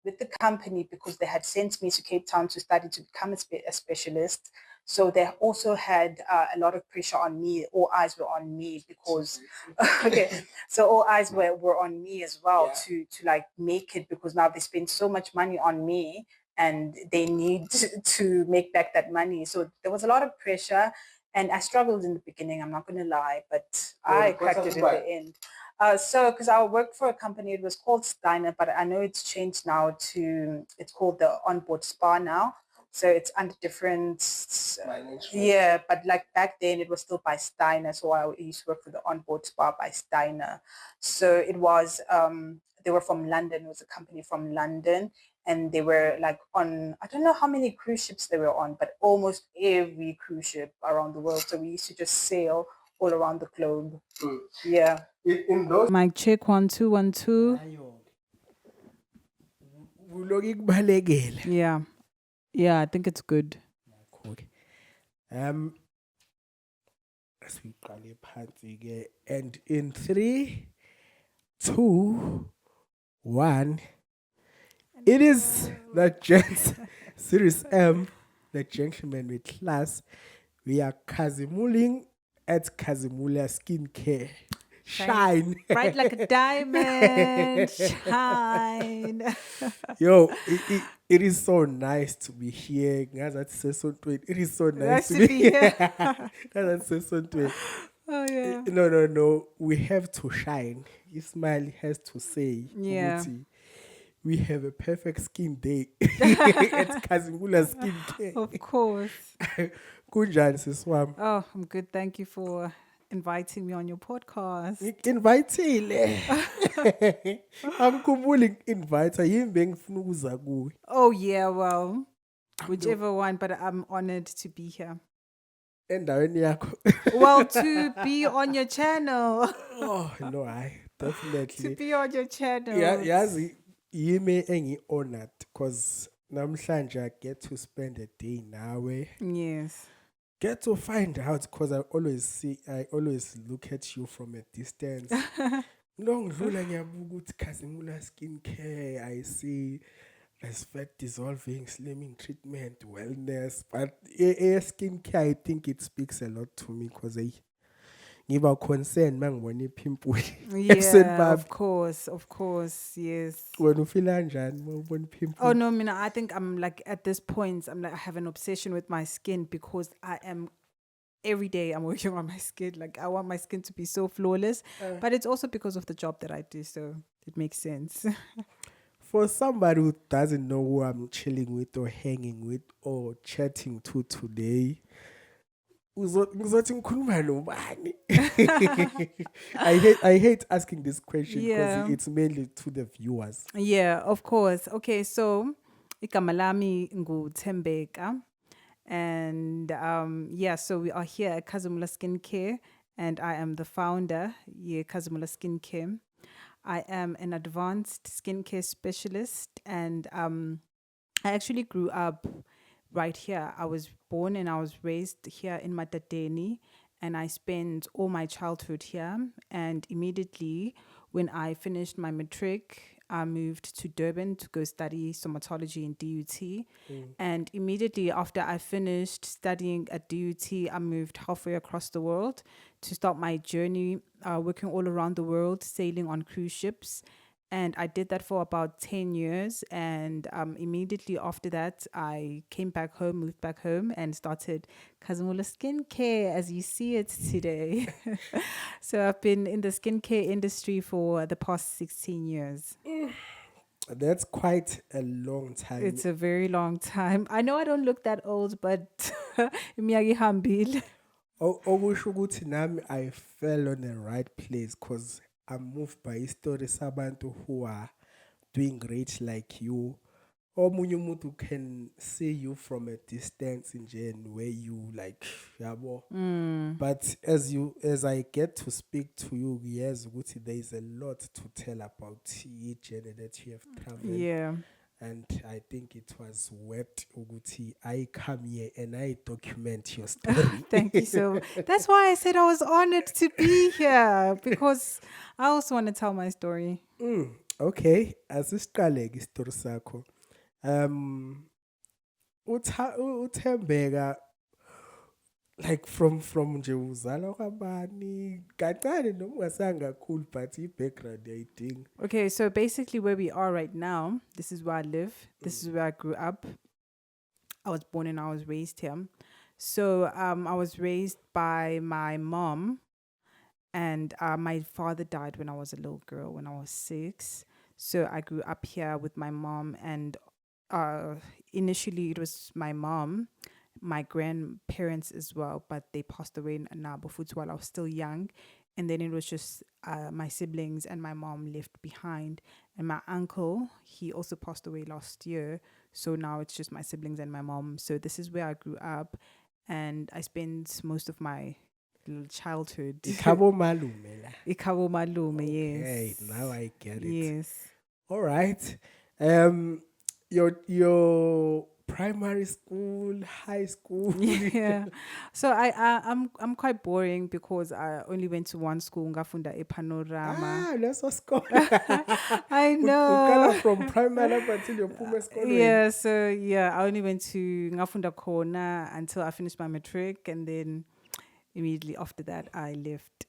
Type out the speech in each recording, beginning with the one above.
with the company because they had sent me to Cape Town to study to become a specialist. So they also had a lot of pressure on me. All eyes were on me because, okay, so all eyes were on me as well to like make it because now they spend so much money on me and they need to make back that money. So there was a lot of pressure and I struggled in the beginning, I'm not going to lie, but I cracked it in the end. Because I worked for a company, it was called Steiner, but I know it's changed now it's called the Onboard Spa now. So it's under different, yeah, but like back then it was still by Steiner. So I used to work for the Onboard Spa by Steiner. So it was, they were from London, it was a company from London. And they were like on, I don't know how many cruise ships they were on, but almost every cruise ship around the world. So we used to just sail all around the globe. Yeah. In those Mic check 1 2 1 2. Yeah. Yeah, I think it's good. okay. Asiqale phansi ke and in 3 2 1 it is the Gents Series M, the gentleman with class. We are Kazimuling at Kazimula Skincare. Shine. Bright like a diamond. Shine. Yo, it is so nice to be here. It is so nice to be here. Oh, yeah. No. We have to shine. Ismail has to say, Yeah. ukuthi, we have a perfect skin day at Kazimula Skincare. Of course. Kunjani sis wami? Oh, I'm good. Thank you for inviting me on your podcast. Invitile. Angikhumbuli invite yini bengifuna ukuza kuwe. Oh, yeah, well, whichever one, but I'm honored to be here. Endaweni yakho. Well, to be on your channel. Oh, no, definitely. To be on your channel. Yeah, yazi yimi engi-honored because namhlanje I get to spend a day nawe. Yes. Get to find out because I always look at you from a distance. Ngidlula ngiyabuka ukuthi Kazimula Skincare, I see there's fat dissolving, slimming treatment, wellness, but skincare, I think it speaks a lot to me because I give a concern mangibona ipimple. Yeah, of course, yes. When you feel kanjani mawubona ipimple? Oh no, I think I'm like at this point, I have an obsession with my skin because every day I'm working on my skin. Like I want my skin to be so flawless, but it's also because of the job that I do, so it makes sense. For somebody who doesn't know who I'm chilling with or hanging with or chatting to today, uzothi ngikhuluma nobani? I hate asking this question because it's mainly to the viewers. Yeah, of course. Okay, so igama lami ngu Thembeka. And so we are here at Kazimula Skincare, and I am the founder at Kazimula Skincare. I am an advanced skincare specialist, and I actually grew up right here. I was born and I was raised here in Matateni, and I spent all my childhood here. And immediately when I finished my matric, I moved to Durban to go study somatology in DUT. Mm. And immediately after I finished studying at DUT, I moved halfway across the world to start my journey, working all around the world, sailing on cruise ships. And I did that for about 10 years. And immediately after that, I came back home, moved back home, and started Kazimula Skincare as you see it today. So I've been in the skincare industry for the past 16 years. That's quite a long time. It's a very long time. I know I don't look that old, but iminyaka ihambile. Okusho ukuthi nami I fell on the right place because I'm moved by story sabantu who are doing great like you. Omunye umuntu can see you from a distance in and where you like yabo. But as I get to speak to you, yes, ukuthi there is a lot to tell about your journey that you have traveled. Yeah. And I think it was worth ukuthi I come here and I document your story. Thank you so much. That's why I said I was honored to be here because I also want to tell my story. Okay, asisiqale ke isitori sakho. Uthembeka like from nje uzalwa kwabani kancane noma ungasanga kakhulu but i-background yayidinga. Okay, so basically where we are right now, this is where I live. This is where I grew up. I was born and I was raised here. So I was raised by my mom, and my father died when I was a little girl, when I was 6. So I grew up here with my mom, and initially it was my mom, my grandparents as well, but they passed away now before while I was still young. And then it was just my siblings and my mom left behind. And my uncle, he also passed away last year. So now it's just my siblings and my mom. So this is where I grew up. And I spent most of my little childhood. Ikhabo malume la. Ikabo malume, Okay, yes. now I get it. Yes. All right. Your primary school, high school. Yeah. So I'm quite boring because I only went to one school, ngafunda ePanorama. That's what school. I Ukala know. from primary up until your puma school. Yeah, so yeah, I only went to ngafunda Kona until I finished my matric, and then immediately after that I left.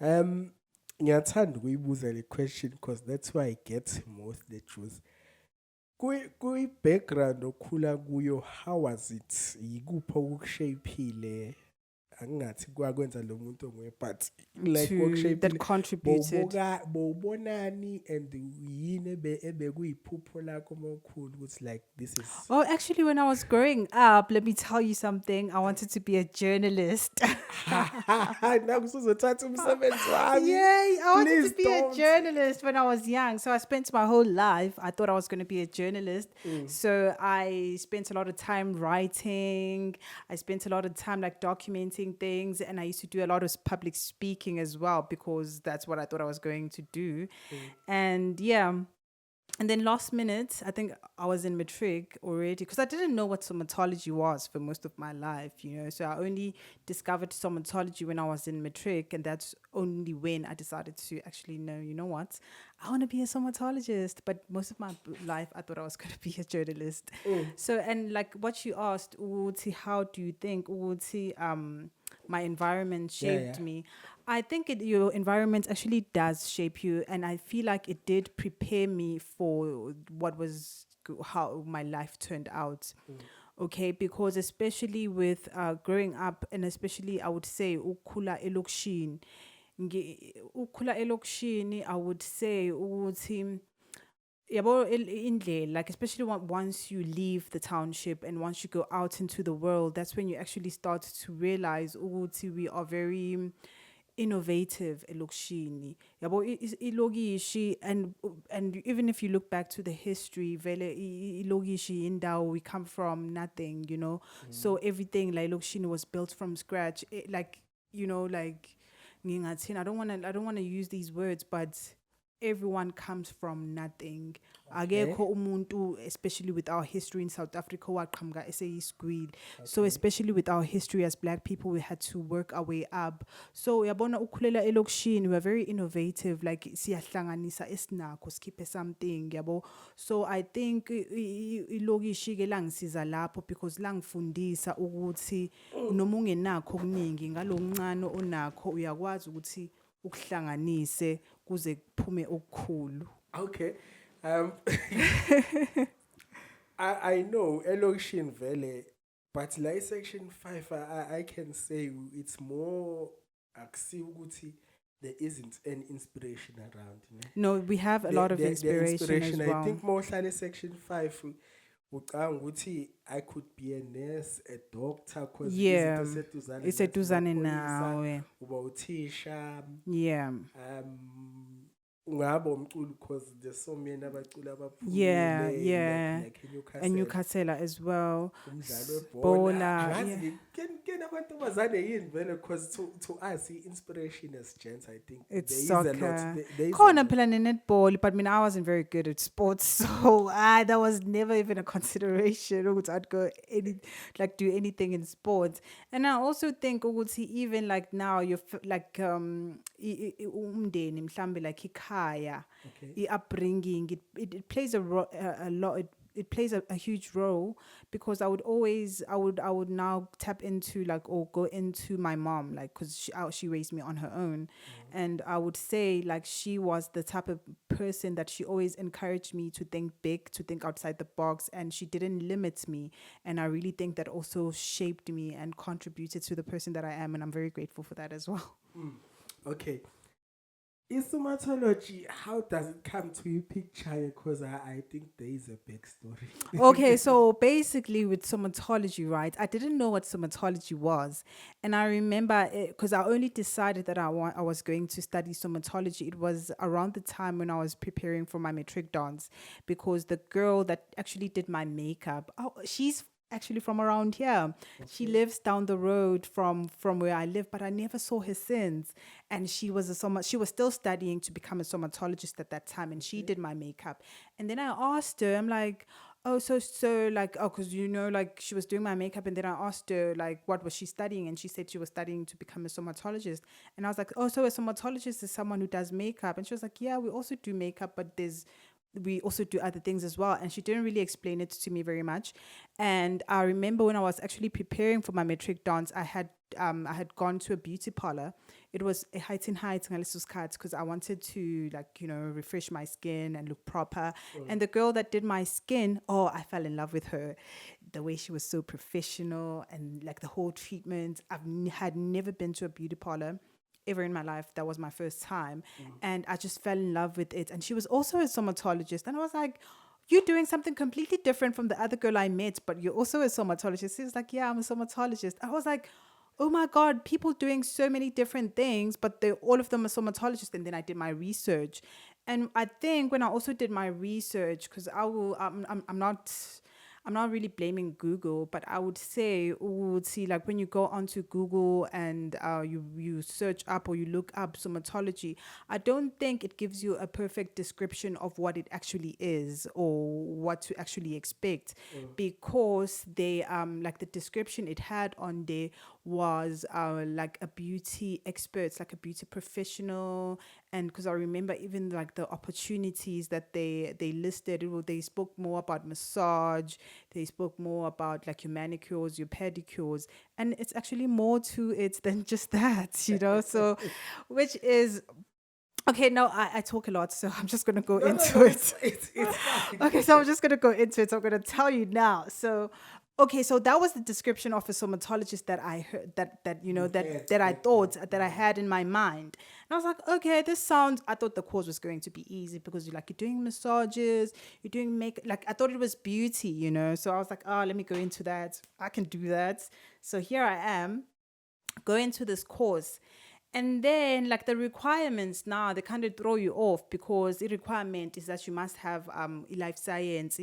Ngiyathanda ukuyibuza le question because that's why I get most the truth. Background okhula kuyo, how was it? Yikuphi okushapile? Angathi kwakwenza lo muntu onguye but like That contributed. bowubonani and yini ebekuyiphupho lakho mokhulu ukuthi like this is. Oh, actually, when I was growing up, let me tell you something. I wanted to be a journalist. Nakusuzothatha umsebenzi wami. Yay! I wanted Please to be don't. a journalist when I was young. So I spent my whole life, I thought I was going to be a journalist. So I spent a lot of time writing. I spent a lot of time like documenting things. And I used to do a lot of public speaking as well because that's what I thought I was going to do. And yeah. And then last minute, I think I was in matric already because I didn't know what somatology was for most of my life, you know. So I only discovered somatology when I was in matric, and that's only when I decided to actually know, you know what, I want to be a somatologist. But most of my life, I thought I was going to be a journalist. So, and like what you asked, Uti, how do you think, Uti, my environment shaped me? I think your environment actually does shape you, and I feel like it did prepare me for how my life turned out. Okay, because especially with growing up, and especially I would say ukula elokishini, ukula elokishini, I would say ukuthi yabo indlela, like especially once you leave the township and once you go out into the world, that's when you actually start to realize ukuthi we are very innovative elokishini yabo ilokishi, and even if you look back to the history vele ilokishi indawo we come from nothing, you know. So everything like elokishini was built from scratch. Like, you know, like ngingathini, I don't want to use these words, but everyone comes from nothing. Okay. Akekho umuntu, especially with our history in South Africa, waqhamuka eseyisgwili. So especially with our history as black people, we had to work our way up. So yabona ukhulela elokishini, we are very innovative, like siyahlanganisa esinakho sikhiphe something, yabo. So I think ilokishi ke langisiza lapho because langifundisa ukuthi noma ungenakho okuningi ngalokuncane onakho uyakwazi ukuthi ukuhlanganise kuze kuphume okukhulu. Okay. Um, I know Elokishin Valley, but like section 5, I can say it's more Aksi there isn't any inspiration around. You know? No, we have a lot of inspiration as well. I think more than section 5. I could be a nurse, a doctor, because Yeah, it's a duzane nawe. Yeah. Because there's so many Yeah, yeah. like And Newcastle as well. Bola. Yeah. Because to us, inspiration as gents, I think It's there is soccer. a lot. There is a Khona lot. phela netball, but I wasn't very good at sports, so that was never even a consideration. Ukuthi I'd go do anything in sports, and I also think ukuthi even like now you're like umndeni mhlambe like ikhaya, upbringing it plays a lot. It plays a huge role because I would now tap into like or go into my mom like because she raised me on her own, and I would say like she was the type of person that she always encouraged me to think big, to think outside the box, and she didn't limit me, and I really think that also shaped me and contributed to the person that I am, and I'm very grateful for that as well. Okay. In somatology, how does it come to you picture? Because I think there is a backstory. Okay, so basically with somatology, right? I didn't know what somatology was, and I remember because I only decided that I was going to study somatology. It was around the time when I was preparing for my matric dance, because the girl that actually did my makeup, she's actually from around here. She lives down the road from where I live, but I never saw her since. And she was she was still studying to become a somatologist at that time, and she did my makeup. And then I asked her, I'm like, oh, so like, oh, because like she was doing my makeup, and then I asked her like what was she studying, and she said she was studying to become a somatologist. And I was like, oh, so a somatologist is someone who does makeup? And she was like, yeah, we also do makeup, but we also do other things as well. And she didn't really explain it to me very much. And I remember when I was actually preparing for my matric dance, I had gone to a beauty parlor. It was a height because I wanted to refresh my skin and look proper. And the girl that did my skin, oh, I fell in love with her. The way she was so professional and like the whole treatment. Had never been to a beauty parlor ever in my life. That was my first time. And I just fell in love with it. And she was also a somatologist. And I was like, you're doing something completely different from the other girl I met, but you're also a somatologist. She was like, yeah, I'm a somatologist. I was like, oh my God, people doing so many different things, but all of them are somatologists. And then I did my research. And I think when I also did my research, because I'm not really blaming Google, but I would say, see, like when you go onto Google and you search up or you look up somatology, I don't think it gives you a perfect description of what it actually is or what to actually expect, because they like the description it had on there was like a beauty expert, like a beauty professional. And because I remember even like the opportunities that they listed, they spoke more about massage, they spoke more about like your manicures, your pedicures, and it's actually more to it than just that, so which is okay. Now I talk a lot, so I'm just gonna go into it. It's fine. Okay, so I'm just going to go into it. So I'm going to tell you now. So, okay, so that was the description of a somatologist that I heard, that I thought that I had in my mind. And I was like, okay, I thought the course was going to be easy because you're doing massages, you're doing like, I thought it was beauty, So I was like, oh, let me go into that. I can do that. So here I am going to this course. And then, like the requirements now, they kind of throw you off because the requirement is that you must have life science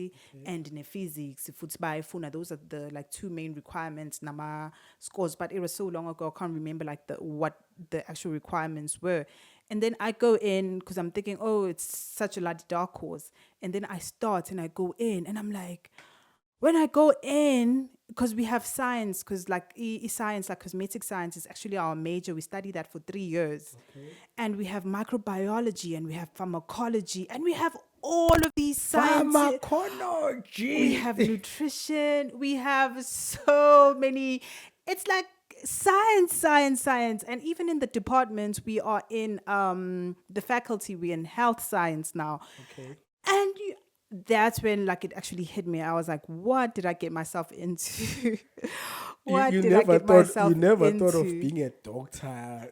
and physics. Those are the like two main requirements. Nama scores, but it was so long ago, I can't remember what the actual requirements were. And then I go in because I'm thinking, oh, it's such a dark course. And then I start and I go in and I'm like, when I go in, because we have science, because like science, like cosmetic science is actually our major. We study that for 3 years. Okay. And we have microbiology and we have pharmacology and we have all of these sciences. We Pharmacology. have nutrition. We have so many. It's like science, science, science. And even in the departments, we are in the faculty, we're in health science now. Okay. And that's when like it actually hit me. I was like, what did I get myself into? What did I get You myself never thought of into? being a doctor.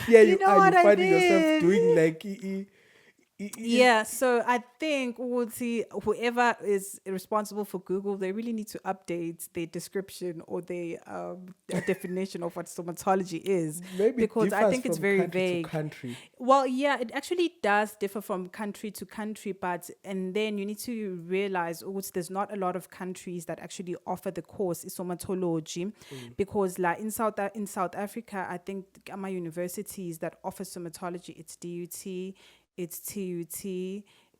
Yeah, You you know are. You what I finding yourself doing mean? like Yeah, so I think we'll see whoever is responsible for Google, they really need to update their description or their definition of what somatology is, maybe it because I differs think it's from very country to vague. country. Well, yeah, it actually does differ from country to country, but and then you need to realize also there's not a lot of countries that actually offer the course somatology, because like in South Africa, I think my universities that offer somatology, it's DUT, it's TUT,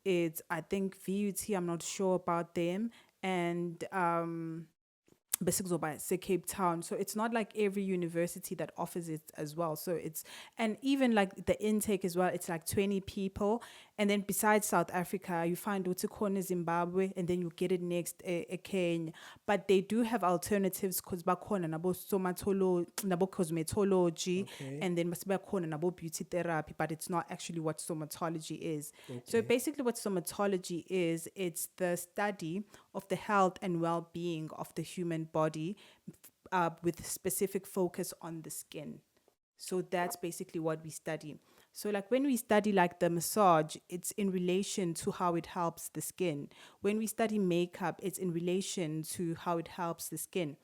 it's I think VUT. I'm not sure about them, and basic by say Cape Town. So it's not like every university that offers it as well. So it's, and even like the intake as well, it's like 20 people. And then besides South Africa, you find Utikone Zimbabwe, and then you get it next Kenya. But they do have alternatives because bakhona nabo somatology, nabo cosmetology, Okay. and then must be nabo beauty therapy, but it's not actually what somatology is. So Okay. basically what somatology is, it's the study of the health and well-being of the human body, with specific focus on the skin. So that's basically what we study. So like when we study like the massage, it's in relation to how it helps the skin. When we study makeup, it's in relation to how it helps the skin.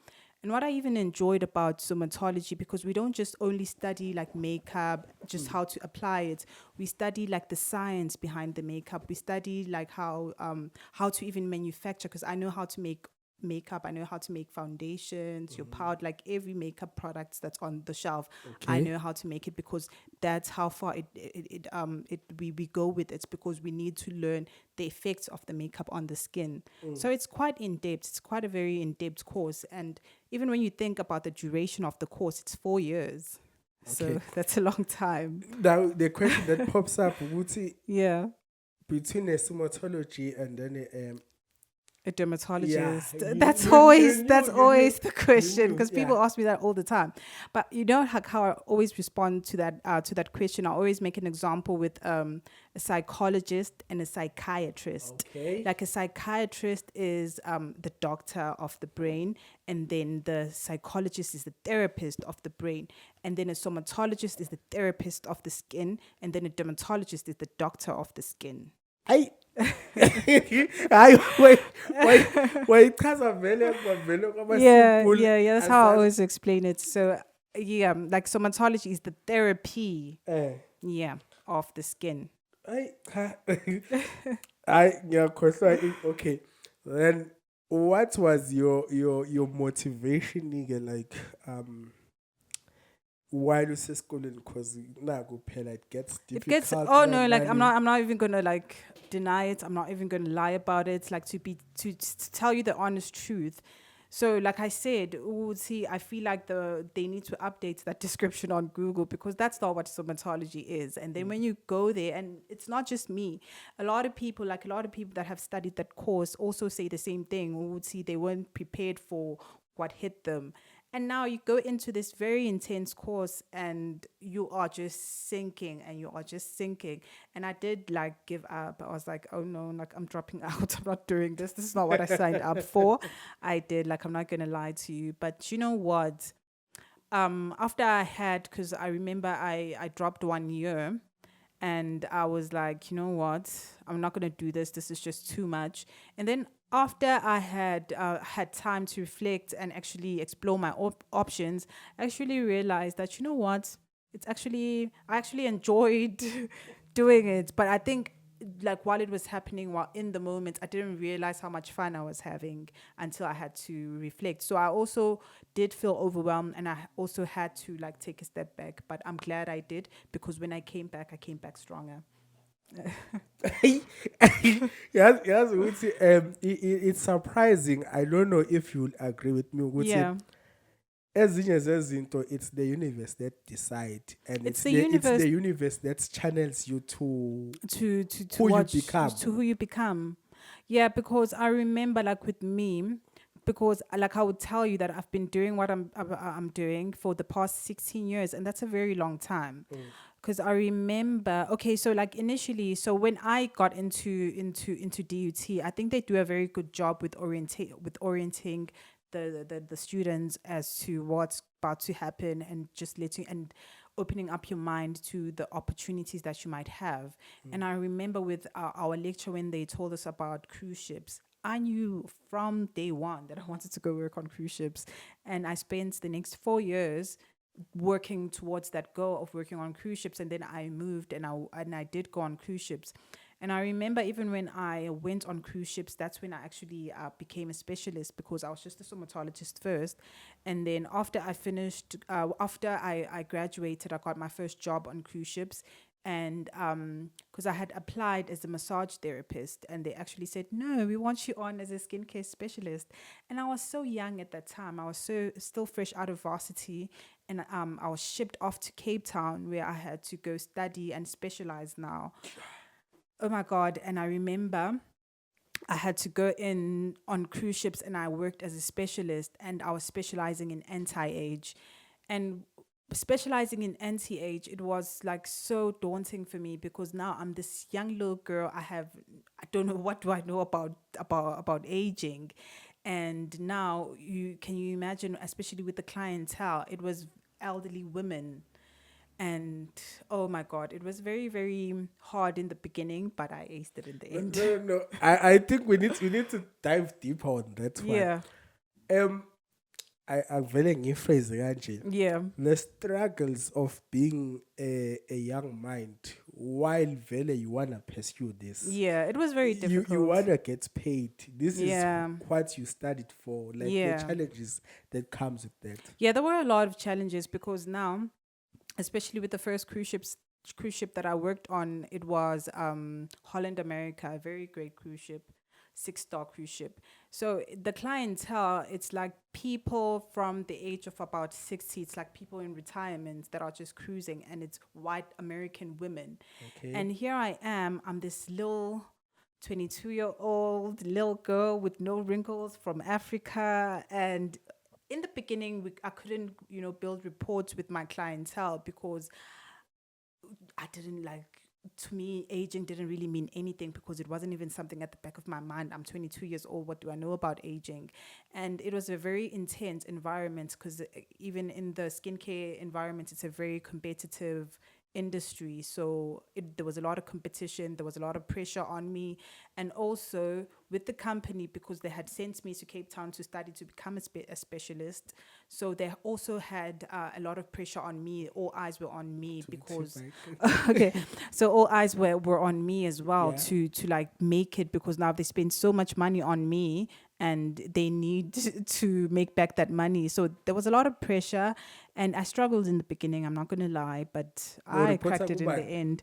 And what I even enjoyed about somatology, because we don't just only study like makeup, just how to apply it. We study like the science behind the makeup. We study like how to even manufacture, because I know how to make makeup, I know how to make foundations, your powder, like every makeup products that's on the shelf. I Okay. know how to make it, because that's how far we go with it, because we need to learn the effects of the makeup on the skin. So it's quite in depth. It's quite a very in depth course, and even when you think about the duration of the course, it's 4 years. So Okay. that's a long time. Now the question that pops up, Wuti, Yeah. between a somatology and then A yeah, dermatologist. you That's knew, always the question, knew, because yeah. people ask me that all the time. But you know how I always respond to that question. I always make an example with a psychologist and a psychiatrist. Okay. Like a psychiatrist is the doctor of the brain, and then the psychologist is the therapist of the brain, and then a somatologist is the therapist of the skin, and then a dermatologist is the doctor of the skin. I I wait chaza vele kwaba Yeah, simple yeah, yeah. That's how I answers. always explain it. So, yeah, like somatology is the therapy, Eh. yeah, of the skin. I I yeah, cause okay. Then what was your motivation, nigga? Like while you say schooling, cause nah go pay it gets It gets, difficult, oh no, like nanani. I'm not even gonna like deny it. I'm not even gonna lie about it. Like to tell you the honest truth. So like I said, see, I feel like they need to update that description on Google, because that's not what somatology is. And then when you go there, and it's not just me, a lot of people, like a lot of people that have studied that course also say the same thing. See, they weren't prepared for what hit them. And now you go into this very intense course and you are just sinking and you are just sinking. And I did like give up. I was like, oh no, like I'm dropping out. I'm not doing this. This is not what I signed up for. I did, like, I'm not going to lie to you. But you know what? After I had, because I remember I dropped 1 year, and I was like, you know what, I'm not going to do this is just too much. And then after I had time to reflect and actually explore my options, I actually realized that, you know what, I actually enjoyed doing it. But I think like while it was happening, while in the moment, I didn't realize how much fun I was having until I had to reflect. So I also did feel overwhelmed, and I also had to like take a step back. But I'm glad I did, because when I came back stronger. Yes, yes, ukuthi, it's surprising. I don't know if you'll agree with me ukuthi Yeah, ezinye zezinto, it's the universe that decide, and it's it's the the universe universe that channels you to to who you watch become. to who you become. Yeah, because I remember like with me, because like I would tell you that I've been doing what I'm doing for the past 16 years, and that's a very long time. Because I remember, okay, so like initially, so when I got into DUT, I think they do a very good job with orienting the students as to what's about to happen, and just letting and opening up your mind to the opportunities that you might have. And I remember with our lecture, when they told us about cruise ships, I knew from day one that I wanted to go work on cruise ships. And I spent the next 4 years working towards that goal of working on cruise ships. And then I moved, and I did go on cruise ships. And I remember even when I went on cruise ships, that's when I actually became a specialist, because I was just a somatologist first. And then after I finished, after I graduated, I got my first job on cruise ships. And because I had applied as a massage therapist, and they actually said, no, we want you on as a skincare specialist. And I was so young at that time. I was still fresh out of varsity. And I was shipped off to Cape Town, where I had to go study and specialize now. Oh my God. And I remember I had to go in on cruise ships, and I worked as a specialist, and I was specializing in anti-age. And specializing in anti-age, it was like so daunting for me, because now I'm this young little girl. I don't know, what do I know about aging. And now you imagine, especially with the clientele, it was elderly women. And oh my God, it was very, very hard in the beginning, but I aced it in the No, end. no, no. I think we need to dive deeper on that one. Yeah, Um, I'm very phrase kanje. yeah, The struggles of being a young mind while vele you wanna pursue this. yeah. It was very You difficult. wanna get paid. This is Yeah, what you studied for, like the yeah, challenges that comes with that. yeah. There were a lot of challenges, because now, especially with the first cruise ship that I worked on, it was Holland America, a very great cruise ship, 6-star cruise ship. So the clientele, it's like people from the age of about 60. It's like people in retirement that are just cruising, and it's white American women. Okay. And here I am, I'm this little 22-year-old little girl with no wrinkles from Africa. And in the beginning, I couldn't, build reports with my clientele, because I didn't like, to me, aging didn't really mean anything, because it wasn't even something at the back of my mind. I'm 22 years old. What do I know about aging? And it was a very intense environment, because even in the skincare environment, it's a very competitive industry. So there was a lot of competition. There was a lot of pressure on me. And also with the company, because they had sent me to Cape Town to study to become a specialist. So they also had a lot of pressure on me. All eyes were on me, because okay, so all eyes were on me as well, Yeah. to like make it, because now they spend so much money on me, and they need to make back that money. So there was a lot of pressure, and I struggled in the beginning, I'm not going to lie, but I Reporter cracked it in the kubani? end.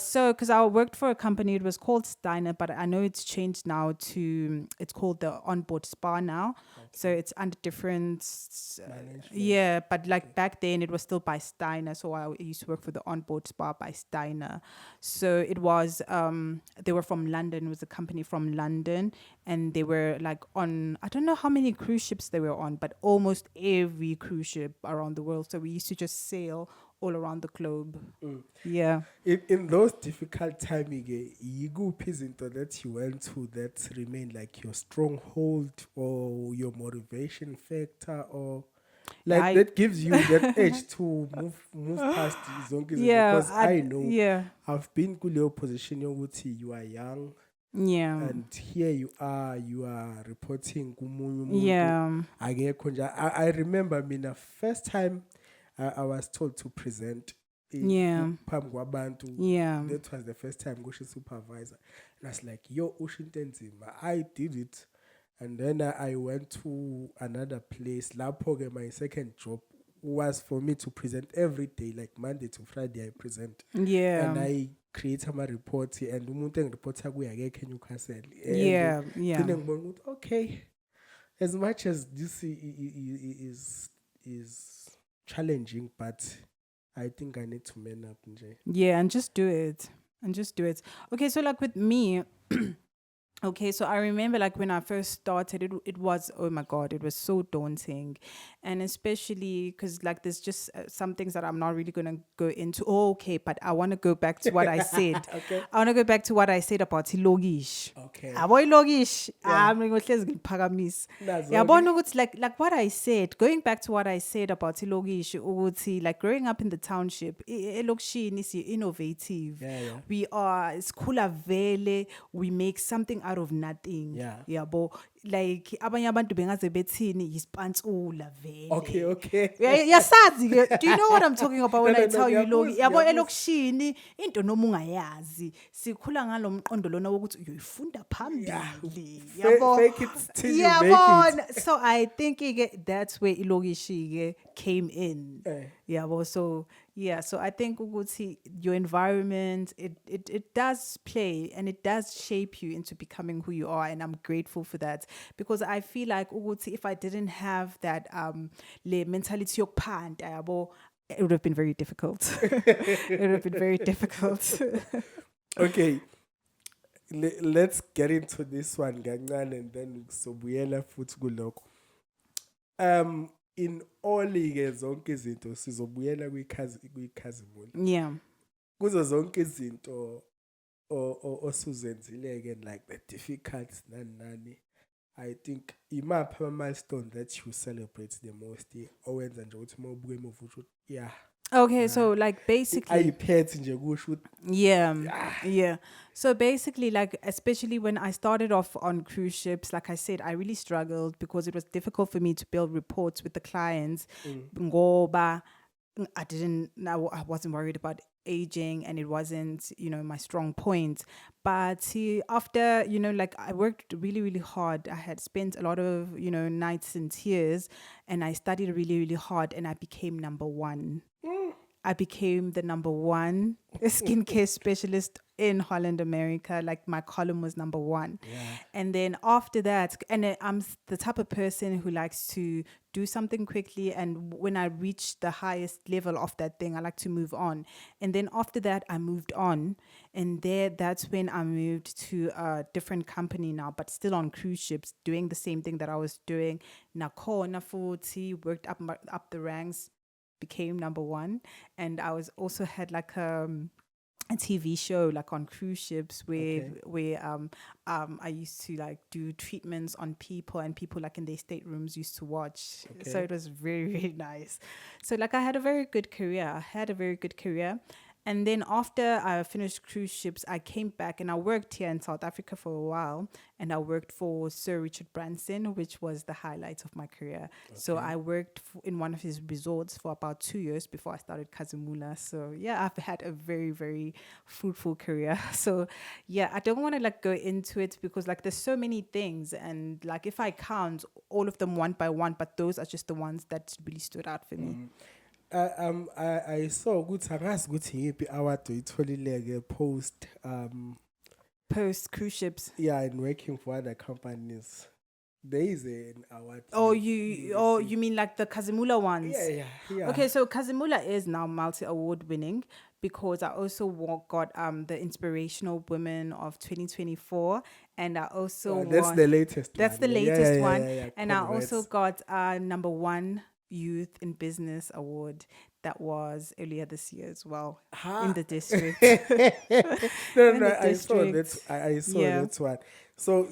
So because I worked for a company, it was called Steiner, but I know it's changed now to, it's called the Onboard Spa now. So it's under different, Management. yeah, but like back then it was still by Steiner. So I used to work for the Onboard Spa by Steiner. So it was, they were from London. It was a company from London, and they were like on, I don't know how many cruise ships they were on, but almost every cruise ship around the world. So we used to just sail all around the globe. Yeah. In those difficult timing, yikuphi izinto that you went to that remain like your stronghold or your motivation factor, or Yeah, like that gives you that edge to move past zonke izinto? yeah, Because I know yeah, I've been kuleyo position yokuthi you are young, yeah, and here you are reporting kumunye umuntu yeah, akekho nje. I remember mina first time I was told to present. Yeah. phambi kwabantu. Yeah. That was the first time kusho supervisor. And I was like, yo, usho into enzima. I did it. And then I went to another place. Lapho my second job was for me to present every day, like Monday to Friday I present. Yeah. And I create my report and umuntu engireporta kuye akekho eNewcastle. And Yeah. Yeah. gcine ngibona ukuthi okay, as much as this is challenging, but I think I need to man up. Nje. Yeah, and just do it. Okay, so like with me, okay, so I remember like when I first started, it was, oh my God, it was so daunting. And especially because like there's just some things that I'm not really going to go into. Oh, okay, but I want to go back to what I said. Okay. I want to go back to what I said about ilogish. Okay. Abo ilogish. Yeah. I'm going to phakamis. Nazo-ke. Yabona ukuthi like what I said, going back to what I said about ilogish, ukuthi like growing up in the township, elokishini is innovative. Yeah. We are sikhula vele, we make something out of nothing. Yeah. Yabo, like abanye abantu bengaze bethini yisipantsula vele. Okay. Yasazi ke. Do you know what I'm talking about when No, I tell you ngiyabuza, yabo ngiyabuza. elokishini into noma ungayazi sikhula ngalomqondo lona wokuthi uyoyifunda phambili. Yabo. Fake it till you Yeah, make it. so I think that's where ilogishi came in. Yeah, well, so I think ukuthi your environment it does play and it does shape you into becoming who you are, and I'm grateful for that because I feel like ukuthi if I didn't have that le mentality yokuphanda yabo, it would have been very difficult. It would have been very difficult. Okay. Let's get into this one kancane and then sobuyela futhi kulokho. In all ke zonke izinto sizobuyela kwikhazimula. Yeah. Kuzo zonke izinto osuzenzile ke like the difficult nani. I think imaphi ama milestone that you celebrate the most owenza nje ukuthi mawubuke emuva usho yeah. Okay, so like basically ayiphethe nje kusho Yeah. So basically, like, especially when I started off on cruise ships, like I said, I really struggled because it was difficult for me to build reports with the clients. Ngoba I wasn't worried about aging and it wasn't, my strong point. But after, like I worked really, really hard. I had spent a lot of, nights and tears, and I studied really, really hard, and I became number one. I became the number one skincare specialist in Holland, America. Like my column was number one. Yeah. And then after that, and I'm the type of person who likes to do something quickly. And when I reach the highest level of that thing, I like to move on. And then after that, I moved on. And that's when I moved to a different company now, but still on cruise ships, doing the same thing that I was doing. Nakona 40, worked up the ranks, became number one. And I was also had like a TV show like on cruise ships where I used to like do treatments on people, and people like in their staterooms used to watch. So it was very, very nice. So like I had a very good career. And then after I finished cruise ships, I came back and I worked here in South Africa for a while. And I worked for Sir Richard Branson, which was the highlight of my career. So I worked in one of his resorts for about 2 years before I started Kazimula. So yeah, I've had a very, very fruitful career. So yeah, I don't want to like go into it because like there's so many things. And like if I count all of them one by one, but those are just the ones that really stood out for me. I saw ukuthi angazi ukuthi yiphi award uyitholile ke post cruise ships. Yeah, and working for other companies. There is an award. You mean like the Kazimula ones? Yeah. Okay, so Kazimula is now multi-award winning because I also got the Inspirational Women of 2024, and I also that's the latest. That's the latest one, and I Congrats. also got number one Youth in Business Award that was earlier this year as well in the district. No, I saw that. I saw that one. So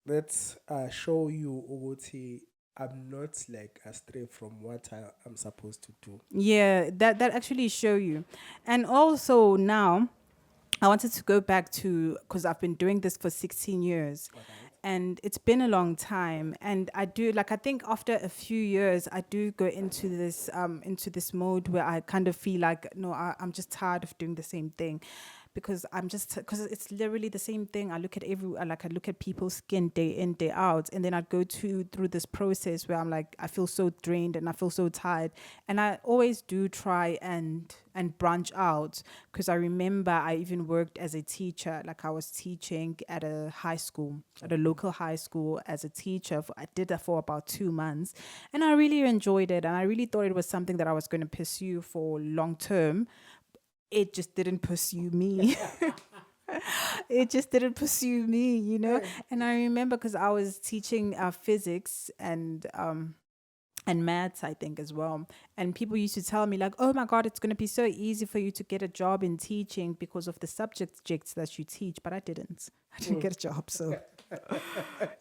let's show you ukuthi I'm not like astray from what I'm supposed to do. Yeah, that actually show you. And also now I wanted to go back to, because I've been doing this for 16 years. and it's been a long time. And I do like, I think after a few years, I do go into this mode where I kind of feel like, no, I'm just tired of doing the same thing, because because it's literally the same thing. I look at people's skin day in, day out, and then I go through this process where I'm like, I feel so drained and I feel so tired. And I always do try and branch out, because I remember I even worked as a teacher. Like, I was teaching at a high school, at a local high school, as a teacher. I did that for about 2 months, and I really enjoyed it, and I really thought it was something that I was going to pursue for long term. It just didn't pursue me. It just didn't pursue me, you know. And I remember, because I was teaching physics and maths, I think, as well. And people used to tell me, like, oh my God, it's going to be so easy for you to get a job in teaching because of the subjects that you teach. But I didn't. I didn't get a job. So,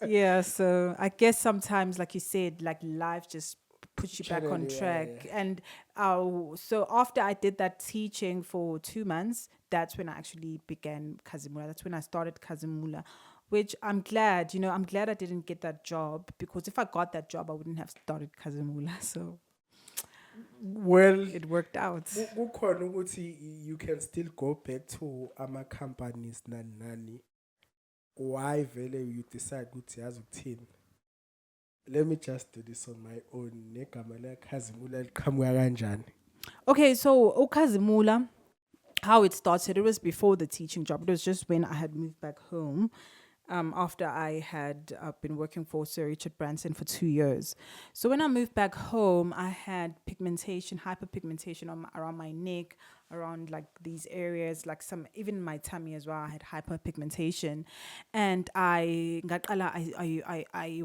yeah. So I guess sometimes, like you said, like, life just puts you back on Channel, track. yeah. And so after I did that teaching for 2 months, that's when I actually began Kazimula. That's when I started Kazimula, which I'm glad, I'm glad I didn't get that job, because if I got that job, I wouldn't have started Kazimula. So Well, it worked out. kukhona ukuthi you can still go back to ama companies nani. Why vele you decide ukuthi yazi ukuthini? Let me just do this on my own. Negama laKhazimula liqhamuka kanjani? Okay, so Okazimula, how it started, it was before the teaching job. It was just when I had moved back home. After I had been working for Sir Richard Branson for 2 years. So when I moved back home, I had pigmentation, hyperpigmentation around my neck, around like these areas, like even my tummy as well. I had hyperpigmentation, and I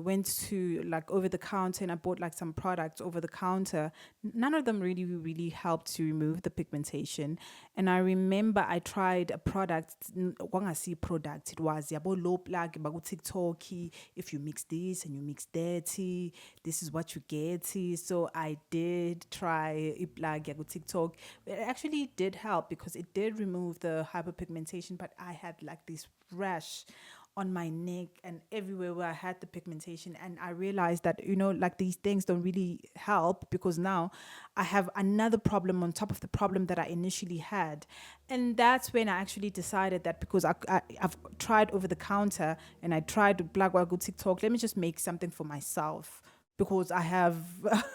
went to like over the counter, and I bought like some products over the counter. None of them really helped to remove the pigmentation. And I remember I tried a product, product. It was yabo low plug, about TikTok. If you mix this and you mix that, this is what you get. So I did try a plug TikTok. It actually did help, because it did remove the hyperpigmentation, but I had like this rash on my neck and everywhere where I had the pigmentation. And I realized that, like, these things don't really help, because now I have another problem on top of the problem that I initially had. And that's when I actually decided that, because I've tried over the counter and I tried Black Wago TikTok, let me just make something for myself, because I have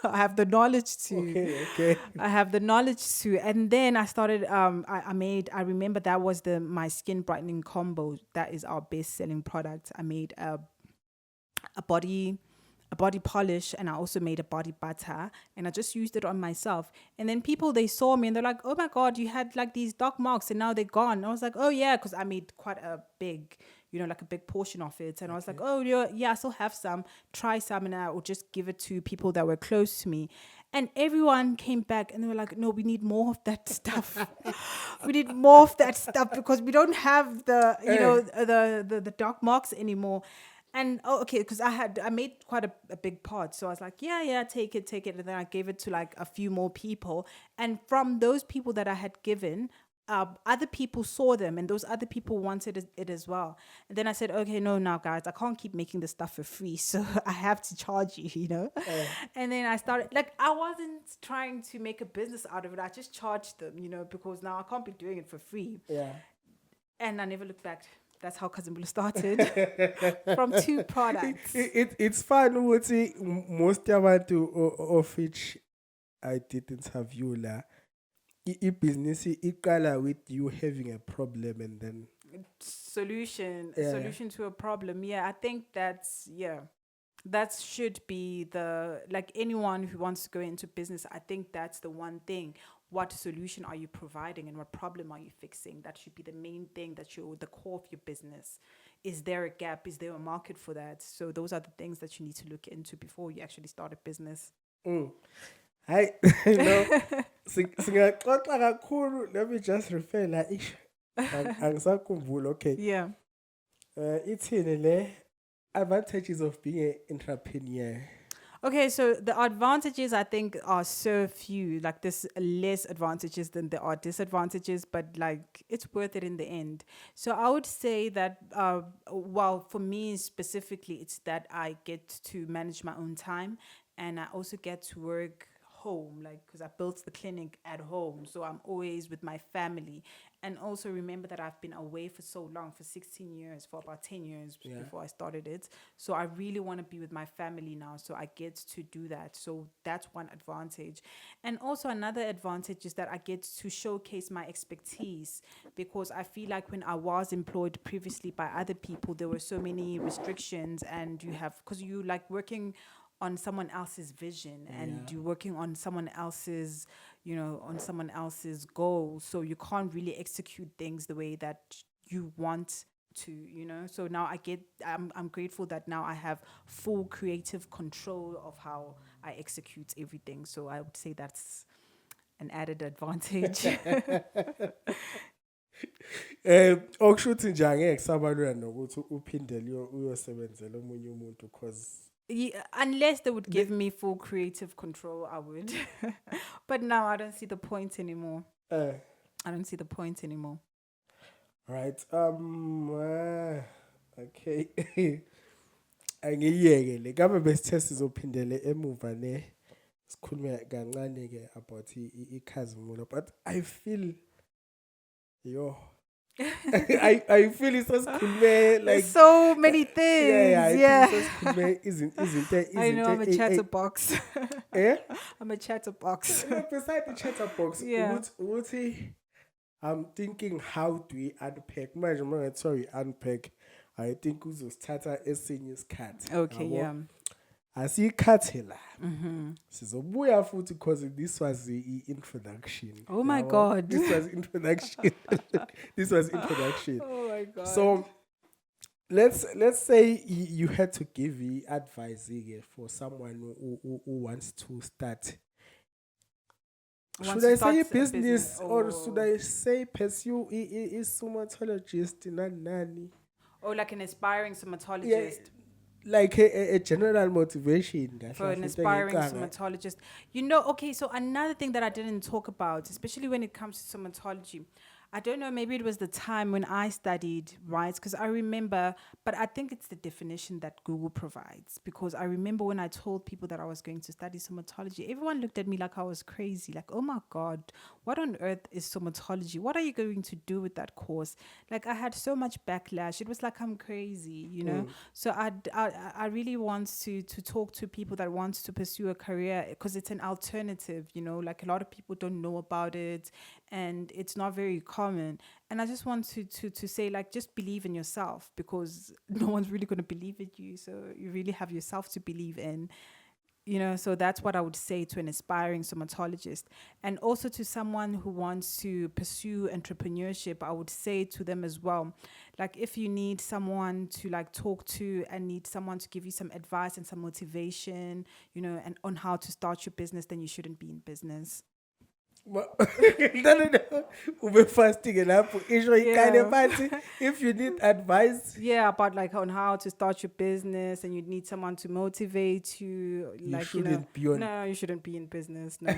I have the knowledge to. Okay. I have the knowledge to. And then I started. I remember that was my skin brightening combo. That is our best selling product. I made a body polish, and I also made a body butter, and I just used it on myself. And then people, they saw me and they're like, oh my God, you had like these dark marks and now they're gone. I was like, oh yeah, because I made quite a big, like a big portion of it. And I was like, oh yeah, I still have some, try some. And I would just give it to people that were close to me. And everyone came back and they were like, no, we need more of that stuff. We need more of that stuff, because we don't have the, the dark marks anymore. And okay, because I made quite a big pot, so I was like, yeah, take it, and then I gave it to like a few more people, and from those people that I had given, other people saw them, and those other people wanted it as well. And then I said, okay, no, now guys, I can't keep making this stuff for free, so I have to charge you, And then I started, like, I wasn't trying to make a business out of it. I just charged them, because now I can't be doing it for free. Yeah. And I never looked back. That's how Kazimula started, from 2 products. It's fun ukuthi most yabantu of which I did interview la business iqala with you having a problem and then solution to a problem. Yeah, I think that should be like, anyone who wants to go into business, I think that's the one thing. What solution are you providing and what problem are you fixing? That should be the main thing, the core of your business. Is there a gap? Is there a market for that? So those are the things that you need to look into before you actually start a business. Hi, singaxoxa kakhulu. Let me just refer la angisakhumbula. Okay. Yeah. Ithini le advantages of being an entrepreneur. Okay, so the advantages I think are so few. Like there's less advantages than there are disadvantages, but like it's worth it in the end. So I would say that, well, for me specifically, it's that I get to manage my own time, and I also get to work home, like because I built the clinic at home, so I'm always with my family. And also remember that I've been away for so long, for 16 years, for about 10 years Yeah. before I started it. So I really want to be with my family now, so I get to do that. So that's one advantage. And also another advantage is that I get to showcase my expertise, because I feel like when I was employed previously by other people, there were so many restrictions, and you have, because you like working on someone else's vision, and Yeah. you're working on someone else's, on someone else's goal, so you can't really execute things the way that you want to, so now I'm grateful that now I have full creative control of how I execute everything, so I would say that's an added advantage. Okusho ukuthi nje angeke kusabalula nokuthi uphindele uyosebenzela omunye umuntu cause Yeah, unless they would give me full creative control, I would. But now I don't see the point anymore. uh, I don't see the point anymore. right. Okay. Angiyeke le kabe besithe sizophindele emuva ne sikhulume kancane ke about ikhazimula, but I feel yo I feel it's sesikhulume like There's so many things. yeah, I Yeah. think sesikhulume izinto I know I'm a chatterbox. eh I'm a chatterbox. no, beside the chatterbox Yeah. ukuthi I'm thinking how do we unpack manje mangathi unpack I think uzosithatha esinye isikhathi Okay, yabo. yeah. Asikhathe la sizobuya futhi because this was the introduction. Oh my yabo. God. This was introduction. This was introduction. Oh my God. So let's say you had to give advice for someone who wants to start. Should I say a business or should I say pursue a somatologist nani? Or like an aspiring Yeah, somatologist. like a general motivation For an aspiring somatologist. Okay, so another thing that I didn't talk about, especially when it comes to somatology, I don't know, maybe it was the time when I studied, right? Because I remember, but I think it's the definition that Google provides. Because I remember when I told people that I was going to study somatology, everyone looked at me like I was crazy. Like, oh my God, what on earth is somatology? What are you going to do with that course? Like, I had so much backlash. It was like I'm crazy. So I really want to talk to people that want to pursue a career, because it's an alternative, like a lot of people don't know about it, and it's not very common. And I just want to say, like, just believe in yourself, because no one's really going to believe in you, so you really have yourself to believe in. So that's what I would say to an aspiring somatologist. And also to someone who wants to pursue entrepreneurship, I would say to them as well, like, if you need someone to like talk to and need someone to give you some advice and some motivation, and on how to start your business, then you shouldn't be in business. No. Ube fasting lapho isho ikane phansi if you need advice. Yeah, about like on how to start your business, and you need someone to motivate you. You Like, shouldn't be on. No, you shouldn't be in business. No.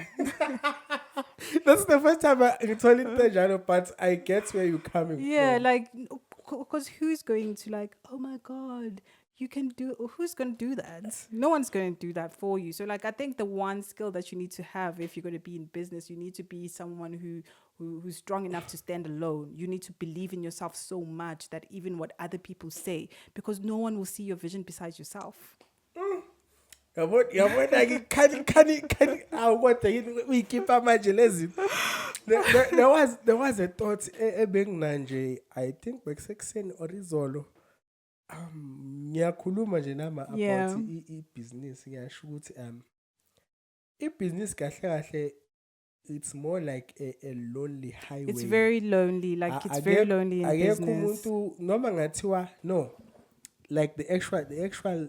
That's the first time I told it, but I get where you're coming Yeah, from. like, because who's going to like, oh my God, who's going to do that? No one's going to do that for you. So like, I think the one skill that you need to have if you're going to be in business, you need to be someone who's strong enough to stand alone. You need to believe in yourself so much that even what other people say, because no one will see your vision besides yourself. Yabona ke we keep manje lezi. There was a thought ebengina I think bekusekuseni or izolo. Ngiyakhuluma nje nama about i-business ngiyasho ukuthi i-business kahle kahle it's more like a lonely highway. It's very lonely, like it's very lonely in business. Umuntu noma ngathiwa no, like the actual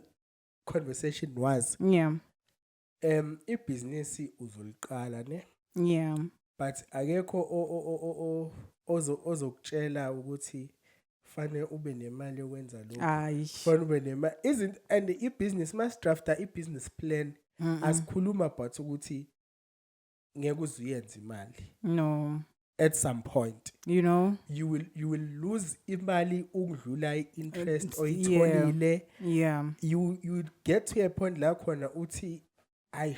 conversation was i-business uzoliqala ne, but akekho ozokutshela ukuthi kufanele ube nemali yokwenza lokho. Ay. Kufanele ube nemali. Isn't and i-business must draft i-business plan asikhuluma about ukuthi ngeke uzuyenze imali. No. At some point, you will lose imali ukudlula interest It's- oyitholile. yeah. You get to a point la khona uthi aish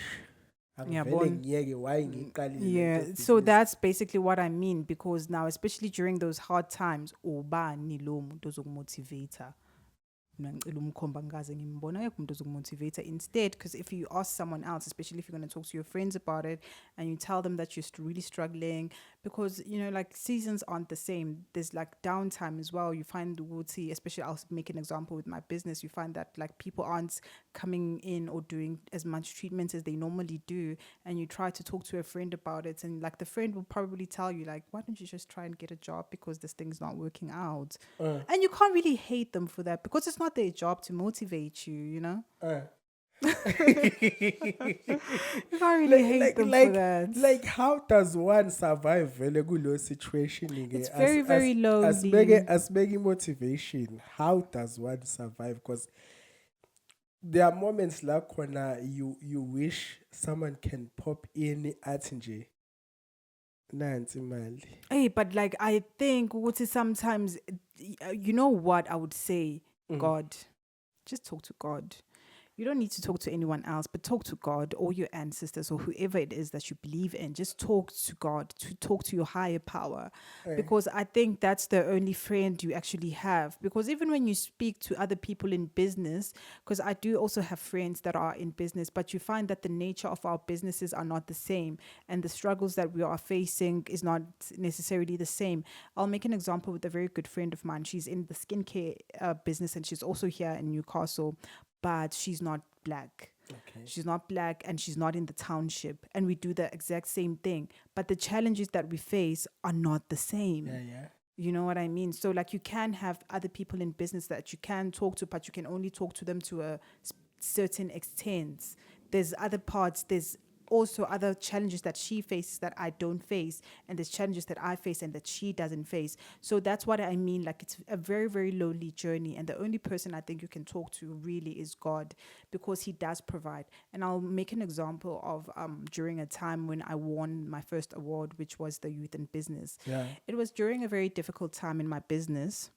angivele ngiyeke why ngiqalile Yeah, lento so business. that's basically what I mean, because now, especially during those hard times, ubani lo muntu ozokumotivator? Mina ngicela umkhomba ngikaze ngimbona akekho umuntu ozokumotivator. Instead, because if you ask someone else, especially if you're going to talk to your friends about it and you tell them that you're really struggling, because like seasons aren't the same. There's like downtime as well. You find especially I'll make an example with my business. You find that like people aren't coming in or doing as much treatments as they normally do, and you try to talk to a friend about it, and like the friend will probably tell you like, why don't you just try and get a job because this thing's not working out. And you can't really hate them for that, because it's not their job to motivate you. You can't really hate them for that. Like, how does one survive vele kulo situation? It's very, very lonely. As begging motivation, how does one survive? Because there are moments like when you wish someone can pop in at nje. Nansi mali. Hey, but like I think what is sometimes, you know what I would say, God, just talk to God. You don't need to talk to anyone else, but talk to God or your ancestors or whoever it is that you believe in. Just talk to God, to talk to your higher power, because I think that's the only friend you actually have. Because even when you speak to other people in business, because I do also have friends that are in business, but you find that the nature of our businesses are not the same, and the struggles that we are facing is not necessarily the same. I'll make an example with a very good friend of mine. She's in the skincare business, and she's also here in Newcastle, but she's not black. Okay. She's not black, and she's not in the township, and we do the exact same thing, but the challenges that we face are not the same. Yeah. You know what I mean? So like you can have other people in business that you can talk to, but you can only talk to them to a certain extent. There's other parts, there's also other challenges that she faces that I don't face, and there's challenges that I face and that she doesn't face. So that's what I mean. Like it's a very, very lonely journey, and the only person I think you can talk to really is God, because he does provide. And I'll make an example of during a time when I won my first award, which was the Youth in Business. Yeah. It was during a very difficult time in my business.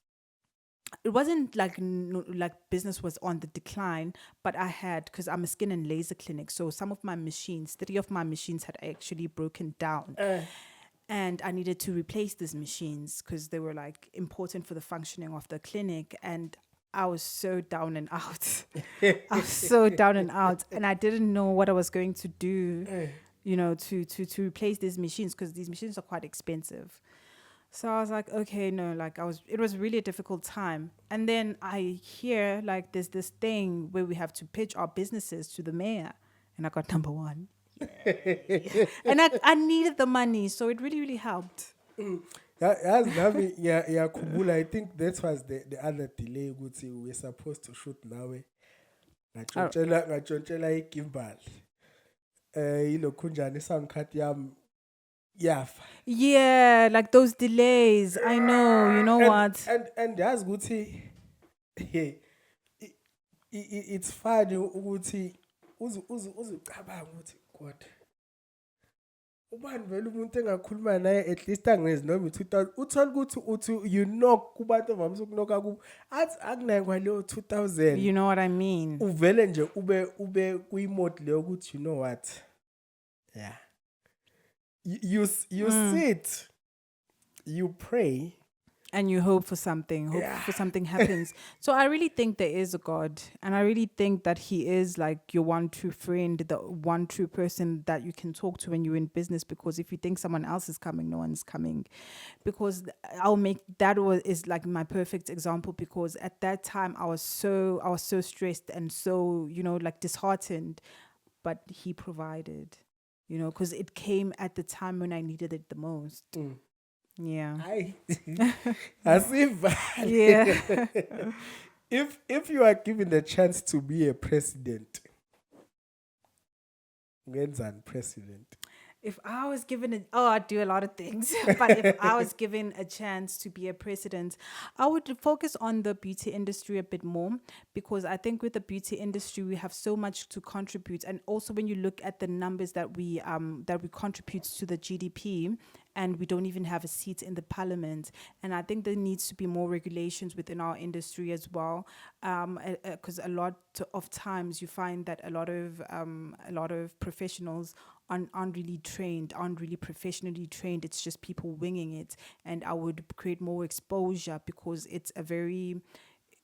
It wasn't like like business was on the decline, but I had, because I'm a skin and laser clinic, so some of my machines, 3 of my machines had actually broken down. And I needed to replace these machines because they were like important for the functioning of the clinic. And I was so down and out. I was so down and out, and I didn't know what I was going to do, to replace these machines, because these machines are quite expensive. So I was like, okay, no, like it was really a difficult time. And then I hear like there's this thing where we have to pitch our businesses to the mayor, and I got number 1. Yeah. And I needed the money, so it really, really helped. I think that was the other delay. We were supposed to shoot now. Ngatshontshela igimbal. Ilokhunjani sound cut yam. Yeah, like those delays. I know, you know what? And that's good. It's funny ukuthi uzicabanga ukuthi God. Ubani vele umuntu engakhuluma naye at least angezi noma 2000 uthola ukuthi you knock kubantu avamisa ukunoka kubo athi akunayo kwaleyo 2000. You know what I mean? Uvele nje ube kuyimode leyo ukuthi you know what? Yeah. You sit, you pray, and you hope for something. For something happens. So I really think there is a God, and I really think that he is like your one true friend, the one true person that you can talk to when you're in business, because if you think someone else is coming, no one's coming. Because is like my perfect example, because at that time I was so stressed and so, like disheartened, but he provided. Because it came at the time when I needed it the most. Yeah. As if yeah. if you are given the chance to be a president, when's president? If I was given I do a lot of things, but if I was given a chance to be a president, I would focus on the beauty industry a bit more because I think with the beauty industry we have so much to contribute, and also when you look at the numbers that we contribute to the GDP, and we don't even have a seat in the parliament. And I think there needs to be more regulations within our industry as well, because a lot of times you find that a lot of professionals aren't really trained, aren't really professionally trained. It's just people winging it. And I would create more exposure because it's a very,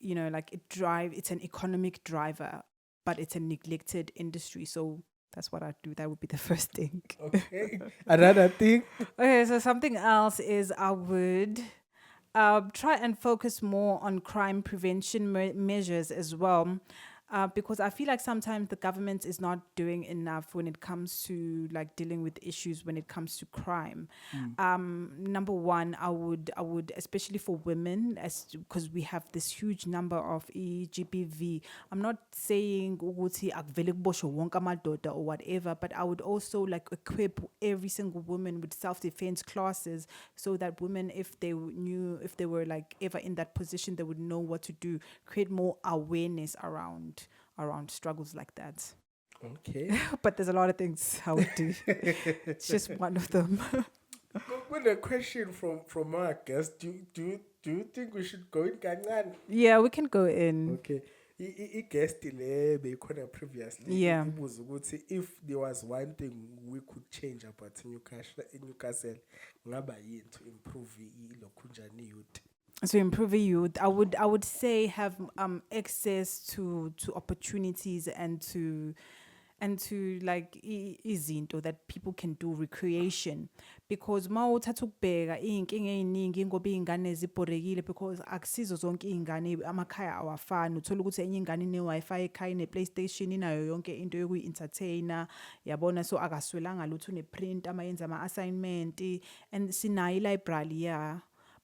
like it's an economic driver, but it's a neglected industry. So that's what I'd do. That would be the first thing. Okay. Another thing. Okay, so something else is I would try and focus more on crime prevention measures as well. Because I feel like sometimes the government is not doing enough when it comes to like dealing with issues when it comes to crime. Number one, I would especially for women, as because we have this huge number of GBV. I'm not saying ukuthi akuvele kuboshe wonke amadoda or whatever, but I would also like equip every single woman with self-defense classes so that women, if they were like ever in that position, they would know what to do. Create more awareness around struggles like that. Okay. But there's a lot of things I would do. It's just one of them. With a question from our guest, do you think we should go in kancane? Yeah, we can go in. Okay. I-guest le beyikhona previously Yeah. ibuza ukuthi if there was one thing we could change about Newcastle ngaba yini to improve ilokhunjani youth. To improve youth, I would say have access to opportunities and to like izinto that people can do recreation, because mawuthatha ukubheka iy'nkinga ey'ningi ngoba iy'ngane zibhorekile because akusizo zonke iy'ngane amakhaya awafani. Uthola ukuthi enye ingane ine-Wi-Fi ekhaya, ine-PlayStation, inayo yonke into yokuyi-entertainer, yabona, so akaswelanga lutho, une-print amayenza ama-assignment, and sinayo i-library, yeah.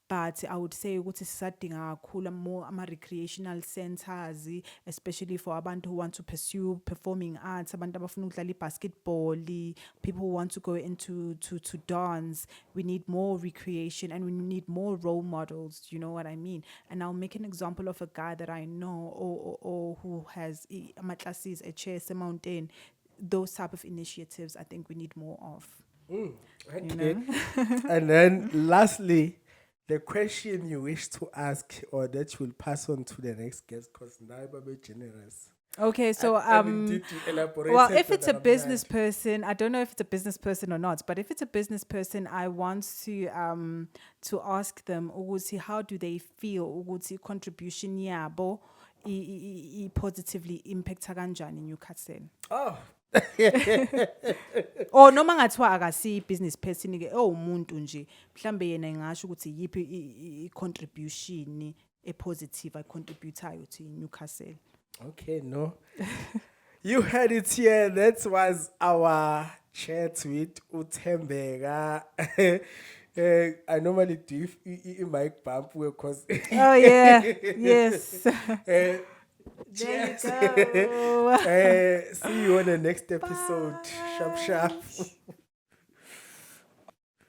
But I would say ukuthi sisadinga kakhulu more ama-recreational centers, especially for abantu who want to pursue performing arts, abantu abafuna ukudlala i-basketball, people who want to go into to dance. We need more recreation and we need more role models, you know what I mean? And I'll make an example of a guy that I know or who has classes at Chase Mountain. Those type of initiatives I think we need more of. Okay. And then lastly, the question you wish to ask or that you will pass on to the next guest, because now I'm generous. Okay, so Indeed, you elaborated well, if it's a on business that. person, I don't know if it's a business person or not, but if it's a business person, I want to ask them ukuthi how do they feel ukuthi contribution yabo positively impact kanjani Newcastle. Oh, Or noma ngathiwa akasi business person ke umuntu nje mhlambe yena engasho ukuthi yipi i-contribution positive ayicontributayo to Newcastle. okay, no. You heard it here. That was our chat with Thembeka. I normally do mic bump because Oh yeah, yes. There cheers. you go. See you on the next episode. Bye. Sharp, sharp.